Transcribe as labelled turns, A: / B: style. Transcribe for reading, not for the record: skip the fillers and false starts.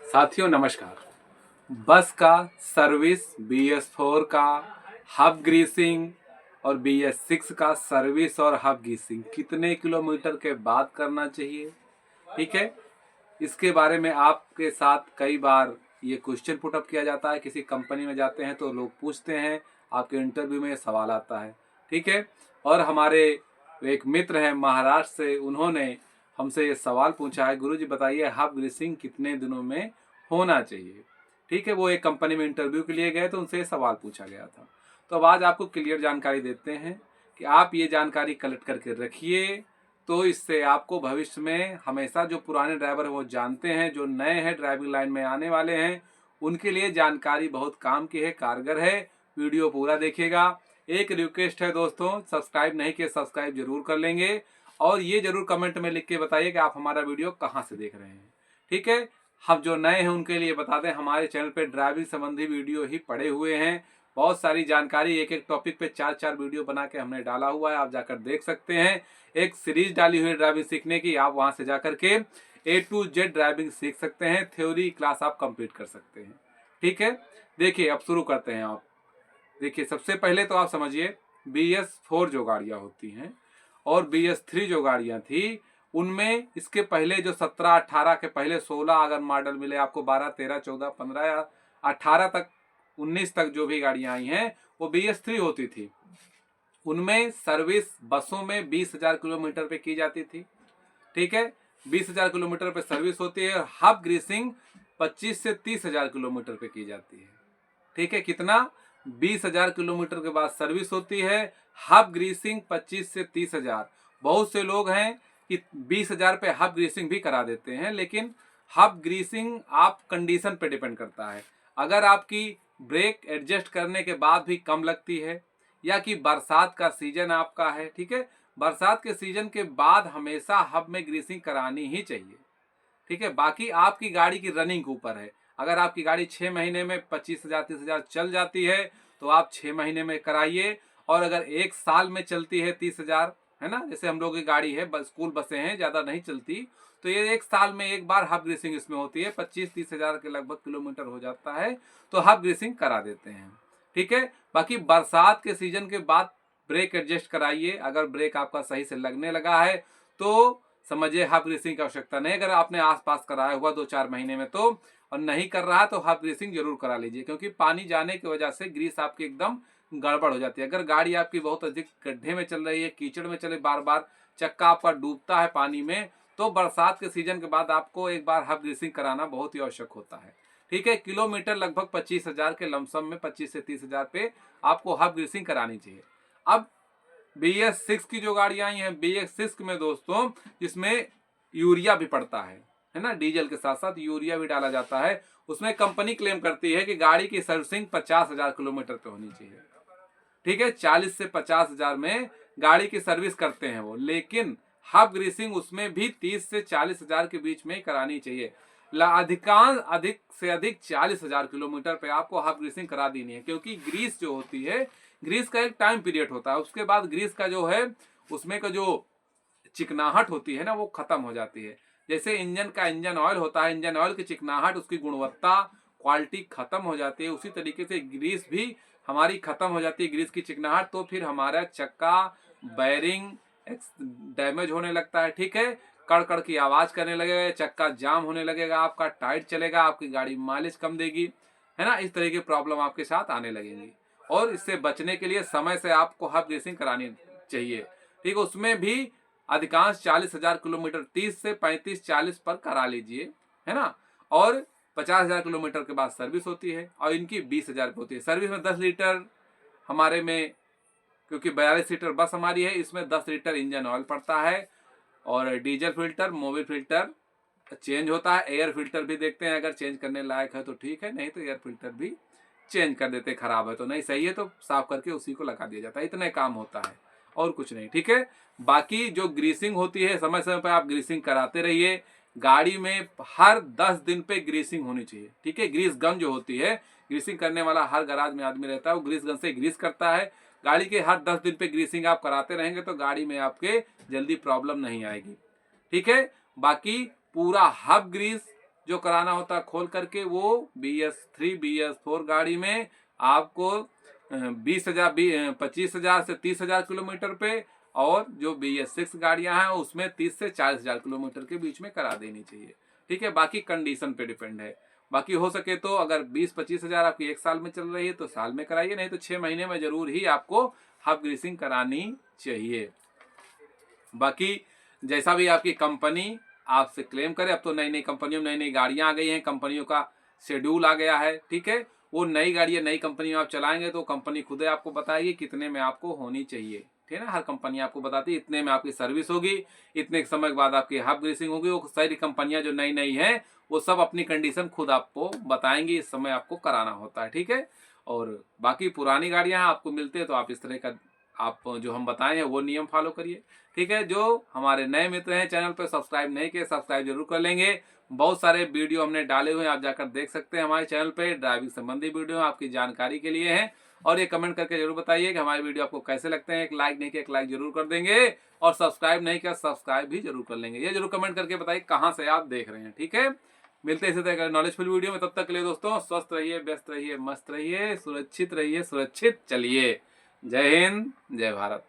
A: साथियों नमस्कार। बस का सर्विस BS4 का हब ग्रीसिंग और BS6 का सर्विस और हब ग्रीसिंग कितने किलोमीटर के बाद करना चाहिए, ठीक है। इसके बारे में आपके साथ कई बार ये क्वेश्चन पुटअप किया जाता है। किसी कंपनी में जाते हैं तो लोग पूछते हैं, आपके इंटरव्यू में सवाल आता है, ठीक है। और हमारे एक मित्र हैं महाराष्ट्र से, उन्होंने हमसे ये सवाल पूछा है, गुरुजी बताइए हब ग्रीसिंग कितने दिनों में होना चाहिए, ठीक है। वो एक कंपनी में इंटरव्यू के लिए गए तो उनसे ये सवाल पूछा गया था। तो अब आज आपको क्लियर जानकारी देते हैं कि आप ये जानकारी कलेक्ट करके रखिए, तो इससे आपको भविष्य में हमेशा जो पुराने ड्राइवर हैं वो जानते हैं, जो नए हैं ड्राइविंग लाइन में आने वाले हैं उनके लिए जानकारी बहुत काम की है, कारगर है। वीडियो पूरा देखिएगा। एक रिक्वेस्ट है दोस्तों, सब्सक्राइब नहीं किए सब्सक्राइब जरूर कर लेंगे और ये जरूर कमेंट में लिख के बताइए कि आप हमारा वीडियो कहाँ से देख रहे हैं, ठीक है। हम जो नए हैं उनके लिए बता दें, हमारे चैनल पे ड्राइविंग संबंधी वीडियो ही पड़े हुए हैं। बहुत सारी जानकारी, एक एक टॉपिक पे 4-4 वीडियो बना के हमने डाला हुआ है, आप जाकर देख सकते हैं। एक सीरीज डाली हुई है ड्राइविंग सीखने की, आप वहां से जाकर के A to Z ड्राइविंग सीख सकते हैं। थ्योरी क्लास आप कंप्लीट कर सकते हैं, ठीक है। देखिए अब शुरू करते हैं। आप देखिए, सबसे पहले तो आप समझिए BS4 जो गाड़ियां होती हैं और BS3 जो गाड़ियां थी, उनमें इसके पहले जो 17-18 के पहले 16 अगर मॉडल मिले आपको, 12, 13, 14, 15 या 18 तक, 19 तक जो भी गाड़ियां आई हैं वो BS3 होती थी। उनमें सर्विस बसों में 20,000 किलोमीटर पे की जाती थी, ठीक है। 20,000 किलोमीटर पे सर्विस होती है और हब ग्रीसिंग 25 से 30,000 किलोमीटर पे की जाती है, ठीक है। कितना? 20,000 किलोमीटर के बाद सर्विस होती है। हब ग्रीसिंग 25 से 30,000। बहुत से लोग हैं कि 20,000 पे हब ग्रीसिंग भी करा देते हैं, लेकिन हब ग्रीसिंग आप कंडीशन पे डिपेंड करता है। अगर आपकी ब्रेक एडजस्ट करने के बाद भी कम लगती है, या कि बरसात का सीजन आपका है, ठीक है, बरसात के सीजन के बाद हमेशा हब में ग्रीसिंग करानी ही चाहिए, ठीक है। बाकी आपकी गाड़ी की रनिंग के ऊपर है। अगर आपकी गाड़ी 6 महीने में 25,000 30,000 चल जाती है तो आप 6 महीने में कराइए। और अगर 1 साल में चलती है 30,000, है ना, जैसे हम लोग की गाड़ी है, स्कूल बसें हैं, ज्यादा नहीं चलती, तो ये 1 साल में एक बार हब ग्रीसिंग इसमें होती है। 25-30,000 के लगभग किलोमीटर हो जाता है तो हब ग्रीसिंग करा देते हैं, ठीक है। बाकी बरसात के सीजन के बाद ब्रेक एडजस्ट कराइए। अगर ब्रेक आपका सही से लगने लगा है तो समझिए हब ग्रीसिंग की आवश्यकता नहीं। अगर आपने आसपास कराया हुआ 2-4 महीने में तो, और नहीं कर रहा तो हब ग्रीसिंग जरूर करा लीजिए, क्योंकि पानी जाने की वजह से ग्रीस आपकी एकदम गड़बड़ हो जाती है। अगर गाड़ी आपकी बहुत अधिक गड्ढे में चल रही है, कीचड़ में चले, बार बार चक्का आपका डूबता है पानी में, तो बरसात के सीजन के बाद आपको एक बार हब ग्रीसिंग कराना बहुत ही आवश्यक होता है, ठीक है। किलोमीटर लगभग 25,000 के लमसम में 25 से 30,000 पे आपको हब ग्रीसिंग करानी चाहिए। अब BS6 की जो गाड़ियां आई हैं, BS6 में दोस्तों इसमें यूरिया भी पड़ता है ना, डीजल के साथ साथ यूरिया भी डाला जाता है। उसमें कंपनी क्लेम करती है कि गाड़ी की सर्विसिंग 50,000 किलोमीटर पे होनी चाहिए, ठीक है। 40 से 50,000 में गाड़ी की सर्विस करते हैं वो, लेकिन हब ग्रीसिंग उसमें भी 30 से 40,000 के बीच में करानी चाहिए। अधिक से अधिक 40,000 किलोमीटर पे आपको हब ग्रीसिंग करा देनी है, क्योंकि ग्रीस जो होती है, ग्रीस का एक टाइम पीरियड होता है, उसके बाद ग्रीस का जो है उसमें का जो चिकनाहट होती है ना वो खत्म हो जाती है। जैसे इंजन का इंजन ऑयल होता है, इंजन ऑयल की चिकनाहट, उसकी गुणवत्ता, क्वालिटी खत्म हो जाती है, उसी तरीके से ग्रीस भी हमारी खत्म हो जाती है, ग्रीस की चिकनाहट। तो फिर हमारा चक्का, बैरिंग डैमेज होने लगता है, ठीक है। कड़ कड़ की आवाज करने लगेगा, चक्का जाम होने लगेगा, आपका टाइट चलेगा, आपकी गाड़ी माइलेज कम देगी, है ना। इस तरह की प्रॉब्लम आपके साथ आने लगेंगी, और इससे बचने के लिए समय से आपको हब ग्रीसिंग करानी चाहिए, ठीक है। उसमें भी अधिकांश 40,000 किलोमीटर, 30 से 35-40 पर करा लीजिए, है ना। और 50,000 किलोमीटर के बाद सर्विस होती है, और इनकी 20,000 होती है। सर्विस में 10 लीटर हमारे में, क्योंकि 42 सीटर बस हमारी है, इसमें 10 लीटर इंजन ऑयल पड़ता है, और diesel filter, Mobil filter change होता है। एयर फिल्टर भी देखते हैं, अगर चेंज करने लायक है तो ठीक है, नहीं तो एयर फिल्टर भी चेंज कर देते, खराब है तो। नहीं, सही है तो साफ करके उसी को लगा दिया जाता है। इतना काम होता है और कुछ नहीं, ठीक है। बाकी जो ग्रीसिंग होती है, समय समय पर आप ग्रीसिंग कराते रहिए। गाड़ी में हर 10 दिन पे ग्रीसिंग होनी चाहिए, ठीक है। ग्रीस गन जो होती है, ग्रीसिंग करने वाला हर गराज में आदमी रहता है, वो ग्रीस गन से ग्रीस करता है। गाड़ी के हर 10 दिन पे ग्रीसिंग आप कराते रहेंगे तो गाड़ी में आपके जल्दी प्रॉब्लम नहीं आएगी, ठीक है। बाकी पूरा हब ग्रीस जो कराना होता है खोल करके वो BS3 BS4 गाड़ी में आपको 20,000 25,000 से 30,000 किलोमीटर पे, और जो BS6 गाड़ियां हैं उसमें 30 से 40,000 किलोमीटर के बीच में करा देनी चाहिए। ठीक है, बाकी कंडीशन पे डिपेंड है। बाकी हो सके तो अगर 20-25 हजार आपकी एक साल में चल रही है तो साल में कराइए, नहीं तो 6 महीने में जरूर ही आपको हब ग्रीसिंग करानी चाहिए। बाकी जैसा भी आपकी कंपनी आपसे क्लेम करे, अब तो नई नई कंपनियों में नई नई गाड़ियां आ गई हैं, कंपनियों का शेड्यूल आ गया है। ठीक है, वो नई गाड़ी नई कंपनी में आप चलाएंगे तो कंपनी खुद ही आपको बताएगी कितने में आपको होनी चाहिए। ठीक है ना, हर कंपनी आपको बताती है इतने में आपकी सर्विस होगी, इतने समय के बाद आपकी हब ग्रीसिंग होगी। वो सारी कंपनियां जो नई नई हैं वो सब अपनी कंडीशन खुद आपको बताएंगी, इस समय आपको कराना होता है। ठीक है, और बाकी पुरानी गाड़ियां आपको मिलते हैं तो आप इस तरह का आप जो हम बताए हैं वो नियम फॉलो करिए। ठीक है, जो हमारे नए मित्र हैं चैनल पर सब्सक्राइब नहीं किए सब्सक्राइब जरूर कर लेंगे। बहुत सारे वीडियो हमने डाले हुए हैं, आप जाकर देख सकते हैं हमारे चैनल पे। ड्राइविंग संबंधी वीडियो आपकी जानकारी के लिए हैं। और ये कमेंट करके जरूर बताइए कि हमारे वीडियो आपको कैसे लगते हैं। एक लाइक नहीं किया एक लाइक जरूर कर देंगे, और सब्सक्राइब नहीं किया सब्सक्राइब भी जरूर कर लेंगे। ये जरूर कमेंट करके बताइए कहाँ से आप देख रहे हैं। ठीक है, मिलते हैं इसी तरह नॉलेजफुल वीडियो में। तब तक के लिए दोस्तों स्वस्थ रहिए, व्यस्त रहिए, मस्त रहिए, सुरक्षित रहिए, सुरक्षित चलिए। जय हिंद, जय भारत।